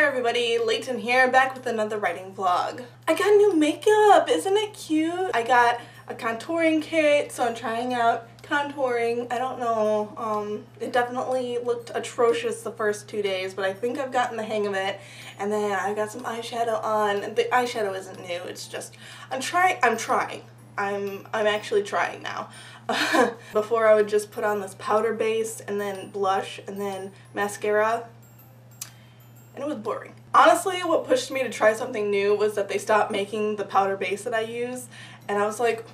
there everybody, Leighton here, back with another writing vlog. I got new makeup, isn't it cute? I got a contouring kit, so I'm trying out contouring. I don't know, it definitely looked atrocious the first 2 days, but I think I've gotten the hang of it. And then I got some eyeshadow on. The eyeshadow isn't new, it's just, I'm actually trying now. Before I would just put on this powder base and then blush and then mascara, and it was boring. Honestly, what pushed me to try something new was that they stopped making the powder base that I use, and I was like,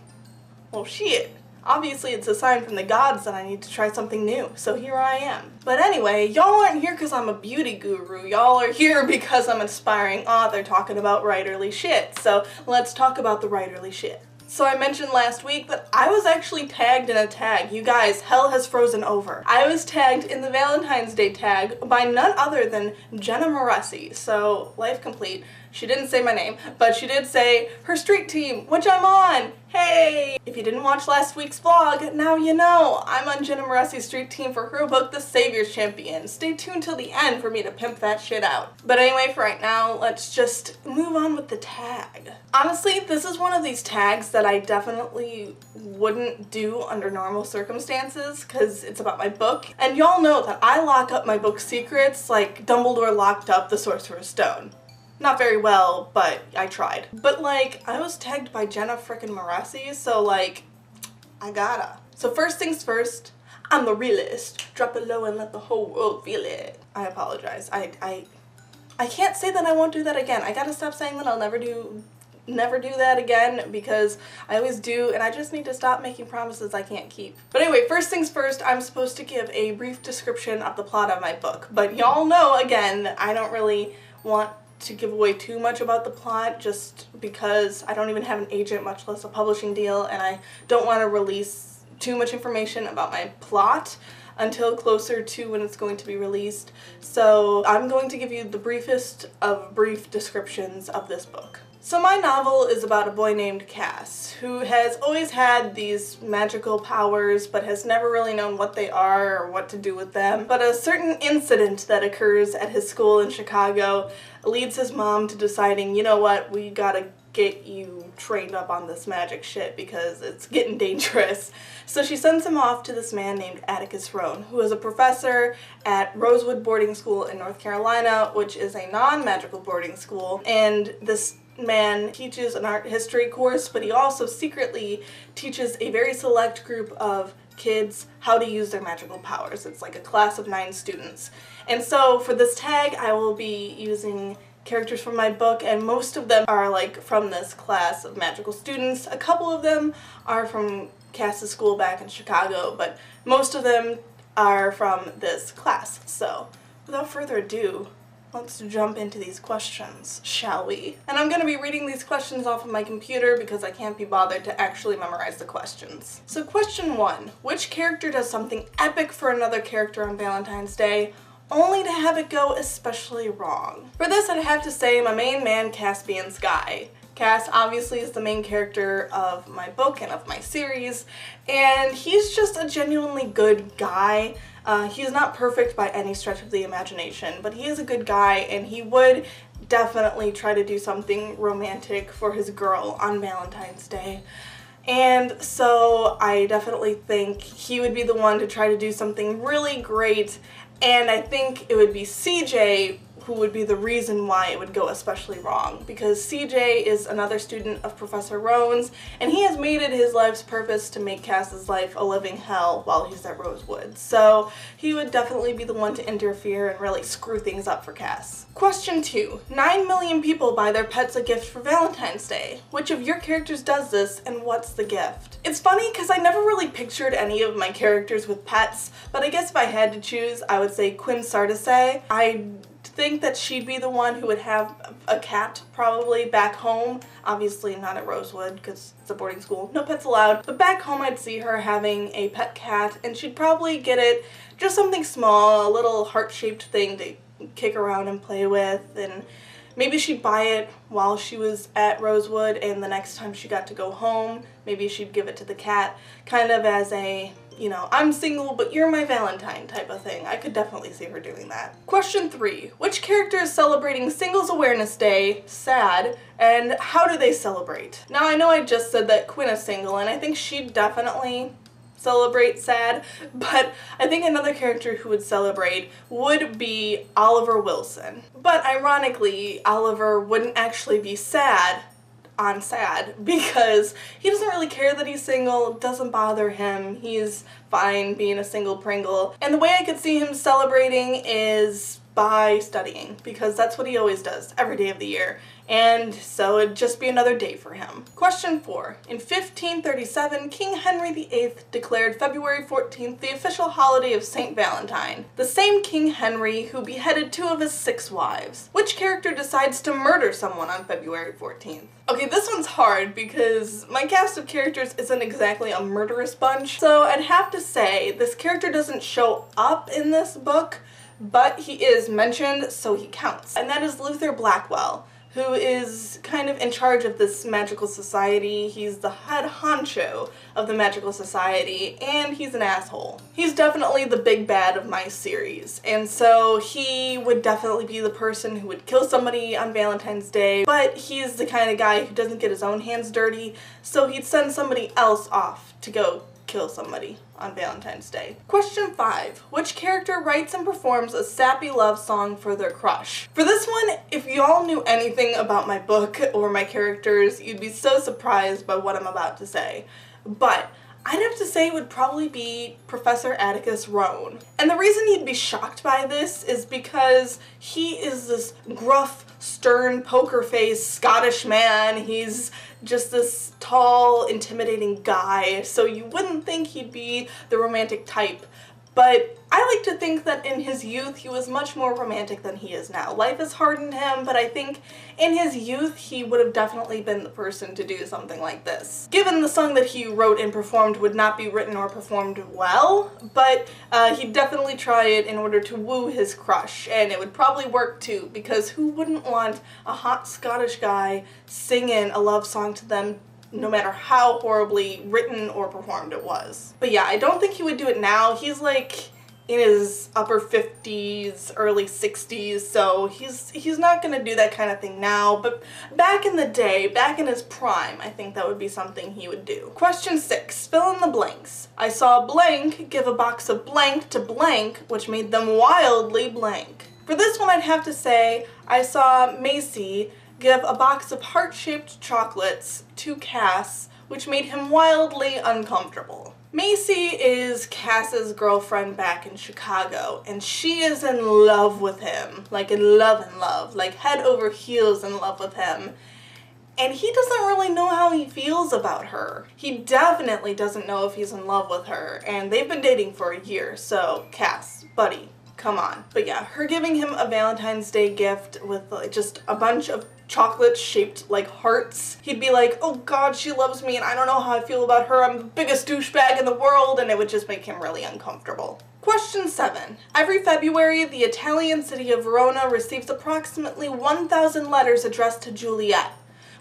well shit, obviously it's a sign from the gods that I need to try something new, so here I am. But anyway, y'all aren't here because I'm a beauty guru, y'all are here because I'm an aspiring author talking about writerly shit, so let's talk about the writerly shit. So I mentioned last week that I was actually tagged in a tag. You guys, hell has frozen over. I was tagged in the Valentine's Day tag by none other than Jenna Moreci. So, life complete. She didn't say my name, but she did say her street team, which I'm on. Hey! If you didn't watch last week's vlog, now you know. I'm on Jenna Moreci's street team for her book, The Savior's Champion. Stay tuned till the end for me to pimp that shit out. But anyway, for right now, let's just move on with the tag. Honestly, this is one of these tags that I definitely wouldn't do under normal circumstances, because it's about my book. And y'all know that I lock up my book secrets like Dumbledore locked up the Sorcerer's Stone. Not very well, but I tried. But like, I was tagged by Jenna frickin' Moreci, so like, I gotta. So first things first, I'm the realist. Drop it low and let the whole world feel it. I apologize. I can't say that I won't do that again. I gotta stop saying that I'll never do that again, because I always do, and I just need to stop making promises I can't keep. But anyway, first things first, I'm supposed to give a brief description of the plot of my book. But y'all know, again, I don't really want to give away too much about the plot, just because I don't even have an agent, much less a publishing deal, and I don't want to release too much information about my plot until closer to when it's going to be released. So I'm going to give you the briefest of brief descriptions of this book. So my novel is about a boy named Cass, who has always had these magical powers but has never really known what they are or what to do with them. But a certain incident that occurs at his school in Chicago leads his mom to deciding, you know what, we gotta get you trained up on this magic shit because it's getting dangerous. So she sends him off to this man named Atticus Roan, who is a professor at Rosewood Boarding School in North Carolina, which is a non-magical boarding school. And this man teaches an art history course, but he also secretly teaches a very select group of kids how to use their magical powers. It's like a class of 9 students. And so for this tag, I will be using characters from my book, and most of them are like from this class of magical students. A couple of them are from Cass's school back in Chicago, but most of them are from this class. So without further ado, let's jump into these questions, shall we? And I'm going to be reading these questions off of my computer because I can't be bothered to actually memorize the questions. So question 1, which character does something epic for another character on Valentine's Day, only to have it go especially wrong? For this, I'd have to say my main man, Caspian's guy. Cass obviously is the main character of my book and of my series, and he's just a genuinely good guy. He's not perfect by any stretch of the imagination, but he is a good guy, and he would definitely try to do something romantic for his girl on Valentine's Day. And so I definitely think he would be the one to try to do something really great, and I think it would be CJ who would be the reason why it would go especially wrong, because CJ is another student of Professor Roan's, and he has made it his life's purpose to make Cass's life a living hell while he's at Rosewood. So he would definitely be the one to interfere and really screw things up for Cass. Question 2. 9 million people buy their pets a gift for Valentine's Day. Which of your characters does this, and what's the gift? It's funny because I never really pictured any of my characters with pets, but I guess if I had to choose, I would say Quinn Sardise. I think that she'd be the one who would have a cat probably back home. Obviously not at Rosewood because it's a boarding school, no pets allowed, but back home I'd see her having a pet cat, and she'd probably get it just something small, a little heart-shaped thing to kick around and play with, and maybe she'd buy it while she was at Rosewood, and the next time she got to go home, maybe she'd give it to the cat, kind of as a you know, I'm single but you're my Valentine type of thing. I could definitely see her doing that. Question 3. Which character is celebrating Singles Awareness Day, sad, and how do they celebrate? Now I know I just said that Quinn is single and I think she'd definitely celebrate sad, but I think another character who would celebrate would be Oliver Wilson. But ironically, Oliver wouldn't actually be sad on sad because he doesn't really care that he's single, it doesn't bother him, he's fine being a single Pringle. And the way I could see him celebrating is by studying, because that's what he always does every day of the year, and so it'd just be another day for him. Question 4. In 1537, King Henry VIII declared February 14th the official holiday of St. Valentine, the same King Henry who beheaded 2 of his 6 wives. Which character decides to murder someone on February 14th? Okay, this one's hard because my cast of characters isn't exactly a murderous bunch, so I'd have to say this character doesn't show up in this book, but he is mentioned, so he counts. And that is Luther Blackwell, who is kind of in charge of this magical society. He's the head honcho of the magical society, and he's an asshole. He's definitely the big bad of my series, and so he would definitely be the person who would kill somebody on Valentine's Day, but he's the kind of guy who doesn't get his own hands dirty, so he'd send somebody else off to go kill somebody on Valentine's Day. Question 5. Which character writes and performs a sappy love song for their crush? For this one, if y'all knew anything about my book or my characters, you'd be so surprised by what I'm about to say. But I'd have to say it would probably be Professor Atticus Rowan. And the reason you'd be shocked by this is because he is this gruff, stern, poker-faced Scottish man. He's just this tall, intimidating guy, so you wouldn't think he'd be the romantic type. But I like to think that in his youth he was much more romantic than he is now. Life has hardened him, but I think in his youth he would have definitely been the person to do something like this. Given the song that he wrote and performed would not be written or performed well, but he'd definitely try it in order to woo his crush, and it would probably work too, because who wouldn't want a hot Scottish guy singing a love song to them, no matter how horribly written or performed it was. But yeah, I don't think he would do it now. He's like in his upper 50s, early 60s, so he's not gonna do that kind of thing now, but back in the day, back in his prime, I think that would be something he would do. Question 6. Fill in the blanks. I saw blank give a box of blank to blank, which made them wildly blank. For this one, I'd have to say I saw Macy give a box of heart-shaped chocolates to Cass, which made him wildly uncomfortable. Macy is Cass's girlfriend back in Chicago, and she is in love with him, like in love, like head over heels in love with him. And he doesn't really know how he feels about her. He definitely doesn't know if he's in love with her, and they've been dating for a year, so Cass, buddy, come on. But yeah, her giving him a Valentine's Day gift with like just a bunch of chocolates shaped like hearts. He'd be like, oh god, she loves me and I don't know how I feel about her, I'm the biggest douchebag in the world, and it would just make him really uncomfortable. Question 7. Every February, the Italian city of Verona receives approximately 1,000 letters addressed to Juliet.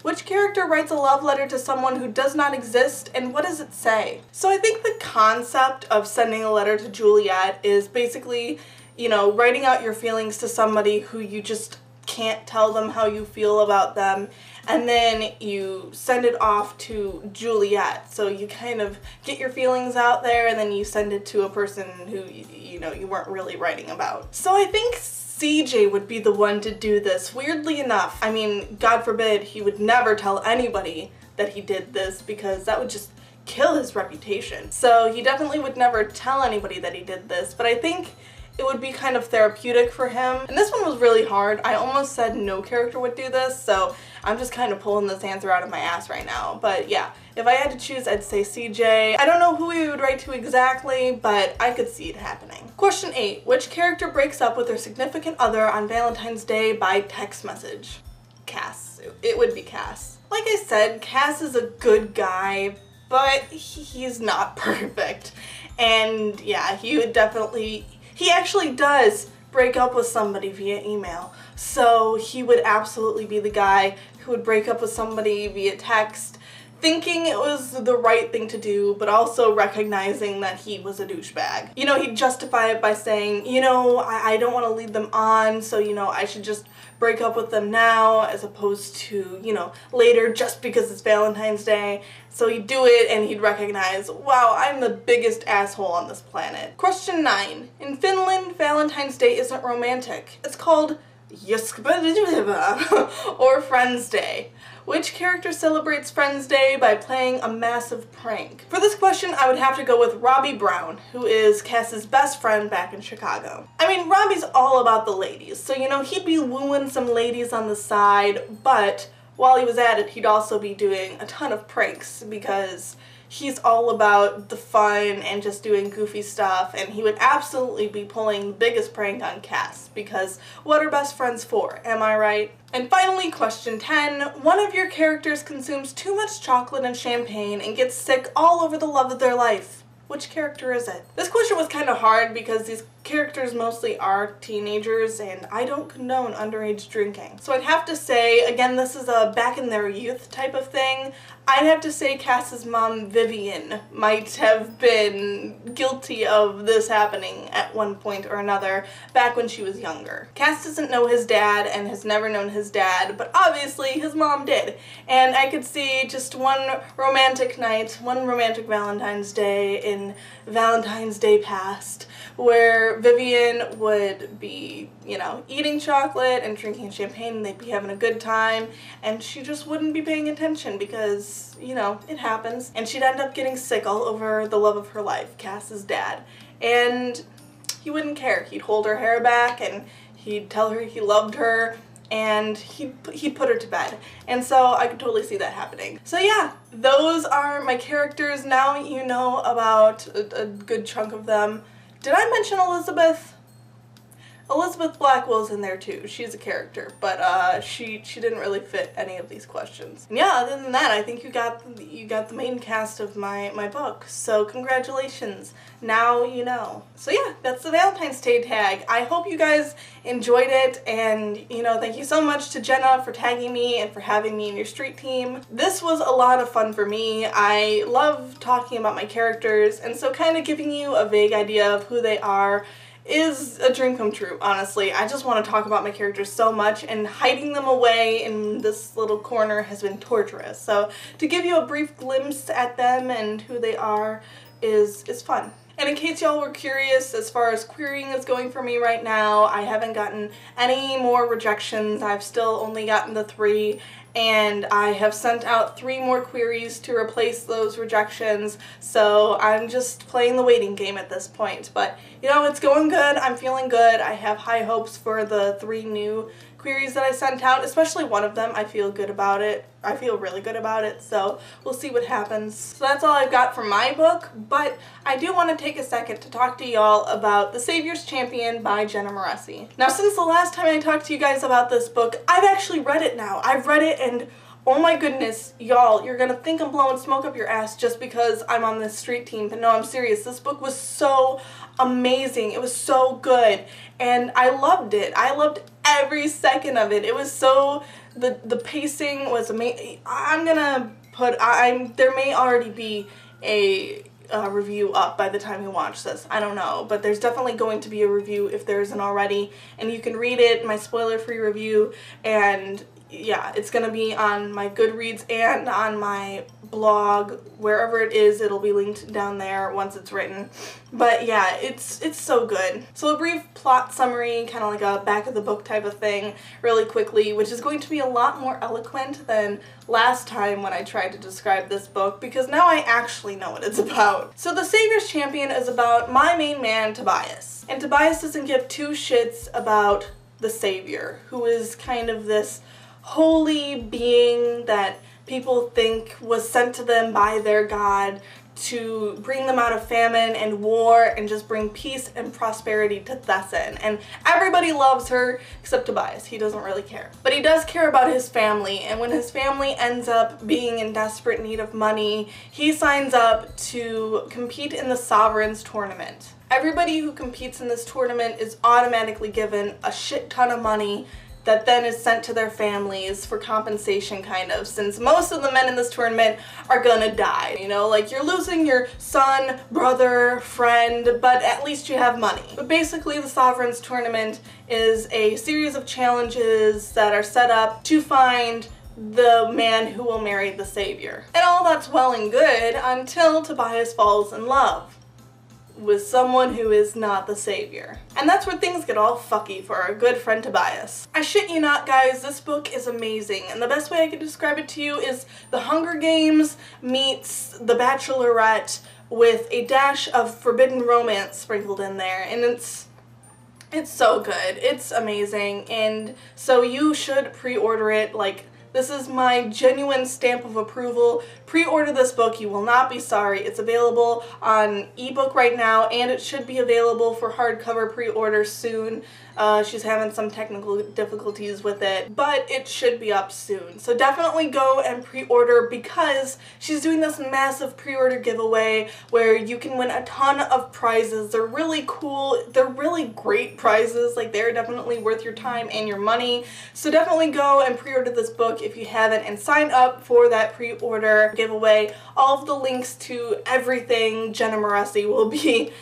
Which character writes a love letter to someone who does not exist, and what does it say? So I think the concept of sending a letter to Juliet is basically, you know, writing out your feelings to somebody who you just can't tell them how you feel about them, and then you send it off to Juliet. So you kind of get your feelings out there and then you send it to a person who you know you weren't really writing about. So I think CJ would be the one to do this. Weirdly enough, I mean, God forbid he would never tell anybody that he did this because that would just kill his reputation. So he definitely would never tell anybody that he did this, but I think it would be kind of therapeutic for him. And this one was really hard. I almost said no character would do this, so I'm just kind of pulling this answer out of my ass right now. But yeah, if I had to choose, I'd say CJ. I don't know who he would write to exactly, but I could see it happening. Question 8. Which character breaks up with their significant other on Valentine's Day by text message? Cass. It would be Cass. Like I said, Cass is a good guy, but he's not perfect. And yeah, he would definitely... He actually does break up with somebody via email, so he would absolutely be the guy who would break up with somebody via text thinking it was the right thing to do, but also recognizing that he was a douchebag. You know, he'd justify it by saying, you know, I don't want to lead them on, so, you know, I should just break up with them now as opposed to, you know, later just because it's Valentine's Day. So he'd do it and he'd recognize, wow, I'm the biggest asshole on this planet. Question 9. In Finland, Valentine's Day isn't romantic. It's called or Friends Day. Which character celebrates Friends Day by playing a massive prank? For this question, I would have to go with Robbie Brown, who is Cass's best friend back in Chicago. I mean, Robbie's all about the ladies, so you know, he'd be wooing some ladies on the side, but while he was at it, he'd also be doing a ton of pranks because he's all about the fun and just doing goofy stuff, and he would absolutely be pulling the biggest prank on Cass, because what are best friends for, am I right? And finally, question 10. One of your characters consumes too much chocolate and champagne and gets sick all over the love of their life. Which character is it? This question was kind of hard because these characters mostly are teenagers and I don't condone underage drinking. So I'd have to say, again, this is a back in their youth type of thing, I'd have to say Cass's mom, Vivian, might have been guilty of this happening at one point or another back when she was younger. Cass doesn't know his dad and has never known his dad, but obviously his mom did. And I could see just one romantic night, one romantic Valentine's Day in Valentine's Day past, where Vivian would be, you know, eating chocolate and drinking champagne and they'd be having a good time, and she just wouldn't be paying attention because, you know, it happens. And she'd end up getting sick all over the love of her life, Cass's dad. And he wouldn't care. He'd hold her hair back and he'd tell her he loved her, and he'd put her to bed. And so I could totally see that happening. So yeah, those are my characters. Now you know about a good chunk of them. Did I mention Elizabeth? Elizabeth Blackwell's in there too. She's a character, but she didn't really fit any of these questions. And yeah, other than that, I think you got the main cast of my book. So congratulations. Now you know. So yeah, that's the Valentine's Day tag. I hope you guys enjoyed it, and you know, thank you so much to Jenna for tagging me and for having me in your street team. This was a lot of fun for me. I love talking about my characters, and so kind of giving you a vague idea of who they are is a dream come true, honestly. I just want to talk about my characters so much, and hiding them away in this little corner has been torturous. So to give you a brief glimpse at them and who they are is fun. And in case y'all were curious, as far as querying is going for me right now, I haven't gotten any more rejections. I've still only gotten the 3, and I have sent out 3 more queries to replace those rejections, so I'm just playing the waiting game at this point. But you know, it's going good, I'm feeling good, I have high hopes for the 3 new queries that I sent out, especially one of them. I feel good about it. I feel really good about it, so we'll see what happens. So that's all I've got for my book, but I do want to take a second to talk to y'all about The Savior's Champion by Jenna Moreci. Now, since the last time I talked to you guys about this book, I've actually read it now. I've read it, and oh my goodness, y'all, you're gonna think I'm blowing smoke up your ass just because I'm on this street team, but no, I'm serious. This book was so amazing. It was so good, and I loved it. I loved every second of it. It was so, the pacing was amazing. There may already be a review up by the time you watch this. I don't know, but there's definitely going to be a review if there isn't already, and you can read it, my spoiler-free review, and yeah, it's gonna be on my Goodreads and on my blog. Wherever it is, it'll be linked down there once it's written. But yeah, it's so good. So a brief plot summary, kind of like a back of the book type of thing, really quickly, which is going to be a lot more eloquent than last time when I tried to describe this book, because now I actually know what it's about. So The Savior's Champion is about my main man, Tobias. And Tobias doesn't give 2 shits about the Savior, who is kind of this holy being that people think was sent to them by their God to bring them out of famine and war and just bring peace and prosperity to Thesson. And everybody loves her except Tobias. He doesn't really care. But he does care about his family, and when his family ends up being in desperate need of money, he signs up to compete in the Sovereigns tournament. Everybody who competes in this tournament is automatically given a shit ton of money that then is sent to their families for compensation, kind of, since most of the men in this tournament are gonna die. You know, like, you're losing your son, brother, friend, but at least you have money. But basically, the Sovereigns Tournament is a series of challenges that are set up to find the man who will marry the savior. And all that's well and good until Tobias falls in love with someone who is not the savior. And that's where things get all fucky for our good friend Tobias. I shit you not, guys, this book is amazing, and the best way I can describe it to you is The Hunger Games meets The Bachelorette with a dash of forbidden romance sprinkled in there, and it's so good. It's amazing, and so you should pre-order it. Like, this is my genuine stamp of approval. Pre-order this book, you will not be sorry. It's available on ebook right now, and it should be available for hardcover pre-order soon. She's having some technical difficulties with it, but it should be up soon. So definitely go and pre-order, because she's doing this massive pre-order giveaway where you can win a ton of prizes. They're really cool. They're really great prizes. Like, they're definitely worth your time and your money. So definitely go and pre-order this book if you haven't, and sign up for that pre-order giveaway. All of the links to everything Jenna Moreci will be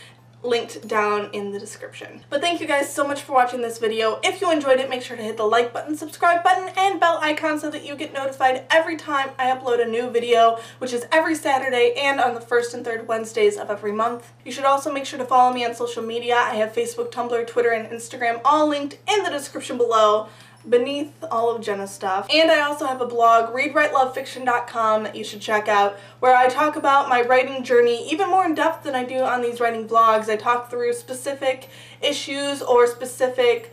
linked down in the description. But thank you guys so much for watching this video. If you enjoyed it, make sure to hit the like button, subscribe button, and bell icon so that you get notified every time I upload a new video, which is every Saturday and on the first and third Wednesdays of every month. You should also make sure to follow me on social media. I have Facebook, Tumblr, Twitter, and Instagram all linked in the description below, beneath all of Jenna's stuff. And I also have a blog, readwritelovefiction.com, that you should check out, where I talk about my writing journey even more in depth than I do on these writing blogs. I talk through specific issues or specific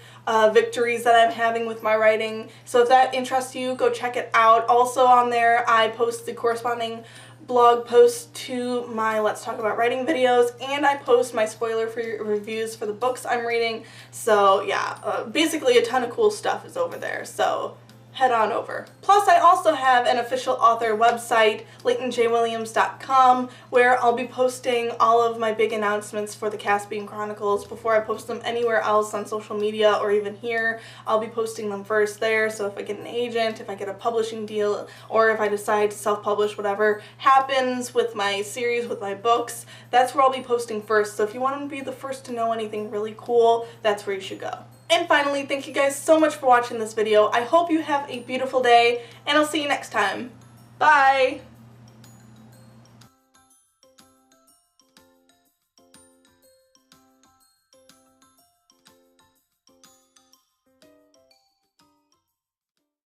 victories that I'm having with my writing. So if that interests you, go check it out. Also on there, I post the corresponding blog posts to my Let's Talk About Writing videos, and I post my spoiler-free reviews for the books I'm reading. So yeah, basically a ton of cool stuff is over there, so head on over. Plus, I also have an official author website, LeightonJWilliams.com, where I'll be posting all of my big announcements for the Caspian Chronicles before I post them anywhere else on social media or even here. I'll be posting them first there, so if I get an agent, if I get a publishing deal, or if I decide to self-publish, whatever happens with my series, with my books, that's where I'll be posting first. So if you want to be the first to know anything really cool, that's where you should go. And finally, thank you guys so much for watching this video. I hope you have a beautiful day, and I'll see you next time. Bye!